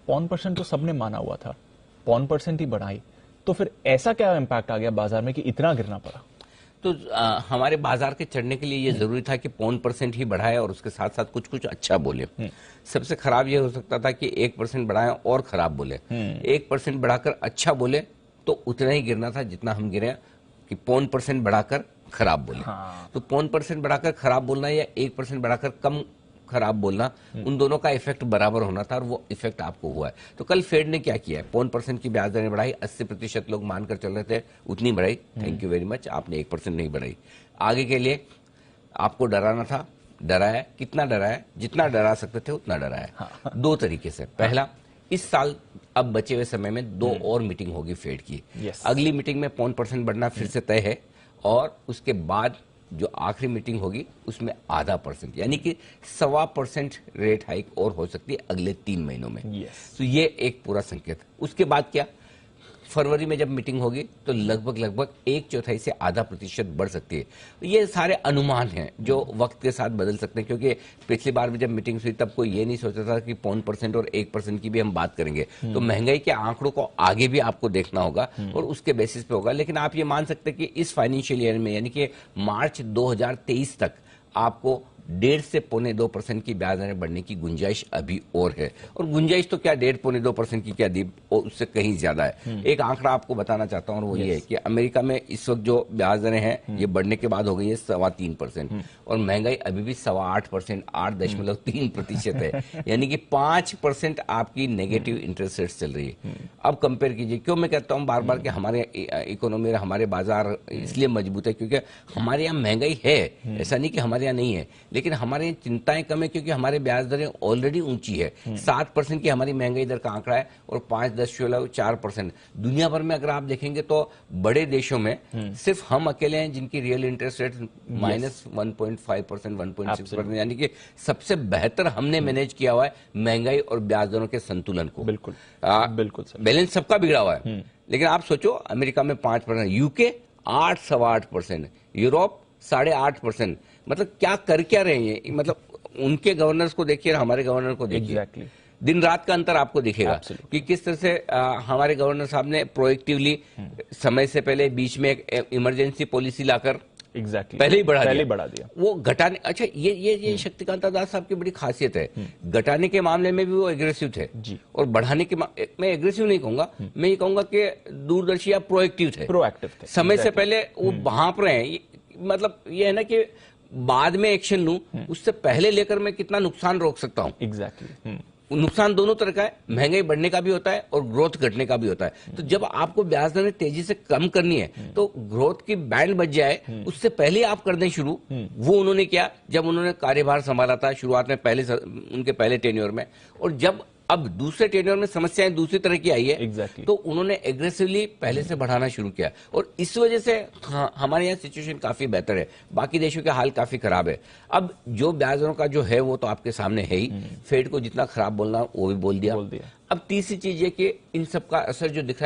0.5% तो सबने माना हुआ था, 0.5% ही बढ़ाई, तो फिर ऐसा क्या इम्पैक्ट आ गया बाजार में कि इतना गिरना पड़ा? तो हमारे बाजार के चढ़ने के लिए ये जरूरी था कि 0.5% ही बढ़ाए और उसके साथ साथ कुछ कुछ अच्छा बोले। सबसे खराब ये हो सकता था कि 1% बढ़ाए और खराब बोले। 1% बढ़ाकर अच्छा बोले तो उतना ही गिरना था जितना हम गिरे, कि 0.5% बढ़ाकर खराब बोले। हाँ। तो 0.5% बढ़ाकर खराब बोलना या 1% बढ़ाकर कम खराब बोलना, उन दोनों का इफेक्ट बराबर होना था और वो इफेक्ट आपको हुआ है। तो कल फेड ने क्या किया है, 0.5% की ब्याज दरें बढ़ाई, 80% लोग मानकर चल रहे थे उतनी बढ़ाई, थैंक यू वेरी मच, आपने 1% नहीं बढ़ाई। आगे के लिए आपको डराना था, डराया। कितना डराया? जितना डरा सकते थे उतना डराया। हाँ। दो तरीके से। पहला, इस साल अब बचे हुए समय में 2 और मीटिंग होगी फेड की। अगली मीटिंग में 0.5% बढ़ना फिर से तय है और उसके बाद जो आखिरी मीटिंग होगी उसमें ½ यानी कि 1.25% रेट हाइक और हो सकती है अगले 3 महीनों में। तो ये एक पूरा संकेत। उसके बाद क्या, फरवरी में जब मीटिंग होगी तो लगभग 1/4 से ½ बढ़ सकती है। ये सारे अनुमान हैं जो वक्त के साथ बदल सकते हैं, क्योंकि पिछली बार भी जब मीटिंग हुई तब कोई ये नहीं सोचा था कि 0.5% और 1% की भी हम बात करेंगे। तो महंगाई के आंकड़ों को आगे भी आपको देखना होगा और उसके बेसिस पे होगा। लेकिन आप ये मान सकते हैं कि इस फाइनेंशियल ईयर में यानी कि मार्च 2023 तक आपको 1.5 से 1.25% की ब्याज दरें बढ़ने की गुंजाइश अभी और है। और गुंजाइश तो क्या 1.5-1.25% की क्या दी, उससे कहीं ज्यादा है। एक आंकड़ा आपको बताना चाहता हूं और वो ये है कि अमेरिका में इस वक्त जो ब्याज दरें हैं ये बढ़ने के बाद हो गई है 3.25% और महंगाई अभी भी 8.25%, 8.3% है। यानी कि 5% आपकी नेगेटिव इंटरेस्ट रेट चल रही है। अब कंपेयर कीजिए, क्यों मैं कहता हूं बार बार कि हमारे इकोनॉमी, हमारे बाजार इसलिए मजबूत है क्योंकि हमारे यहाँ महंगाई है, ऐसा नहीं कि हमारे यहाँ नहीं है, लेकिन हमारे यहाँ चिंताएं कम है क्योंकि हमारे ब्याज दरें ऑलरेडी ऊंची है। 7% की हमारी महंगाई दर का आंकड़ा है और 5.4%। दुनिया भर में अगर आप देखेंगे तो बड़े देशों में सिर्फ हम अकेले हैं जिनकी रियल इंटरेस्ट रेट -1.5%, 1.6%, यानी कि सबसे बेहतर हमने मैनेज किया हुआ है महंगाई और ब्याज दरों के संतुलन को। बिल्कुल बिल्कुल सर। बैलेंस सबका बिगड़ा हुआ है। लेकिन आप सोचो, अमेरिका में 5%, यूके 8-8.25%, यूरोप 8.5%। मतलब क्या कर क्या रहे हैं, मतलब उनके गवर्नर्स को देखिए, हमारे गवर्नर को देखिए। दिन रात का अंतर आपको दिखेगा कि किस तरह से हमारे गवर्नर साहब ने प्रोएक्टिवली समय से पहले बीच में एक इमरजेंसी पॉलिसी लाकर पहले ही बढ़ा दिया वो घटाने। अच्छा, ये शक्तिकांत दास साहब की बड़ी खासियत है, घटाने के मामले में भी वो एग्रेसिव थे जी। और बढ़ाने के मैं एग्रेसिव नहीं कहूंगा, मैं ये कहूंगा कि दूरदर्शी या प्रोएक्टिव थे। समय से पहले वो भांप रहे हैं। मतलब ये है ना कि बाद में एक्शन लूं, उससे पहले लेकर मैं कितना नुकसान रोक सकता हूं। नुकसान दोनों तरह का है, महंगाई बढ़ने का भी होता है और ग्रोथ घटने का भी होता है। तो जब आपको ब्याज दरें तेजी से कम करनी है तो ग्रोथ की बैंड बच जाए उससे पहले आप कर दें शुरू। वो उन्होंने किया जब उन्होंने कार्यभार संभाला था शुरुआत में, उनके पहले टेन्योर में। और जब अब दूसरे टेन्योर में समस्याएं दूसरी तरह की आई है तो उन्होंने एग्रेसिवली पहले से बढ़ाना शुरू किया और इस वजह से हमारे यहाँ सिचुएशन काफी बेहतर है, बाकी देशों के हाल काफी खराब है। अब जो ब्याज दरों का जो है वो तो आपके सामने है ही, फेड को जितना खराब बोलना वो भी बोल दिया। अब तीसरी चीज ये कि इन सब का असर जो दिख रहा है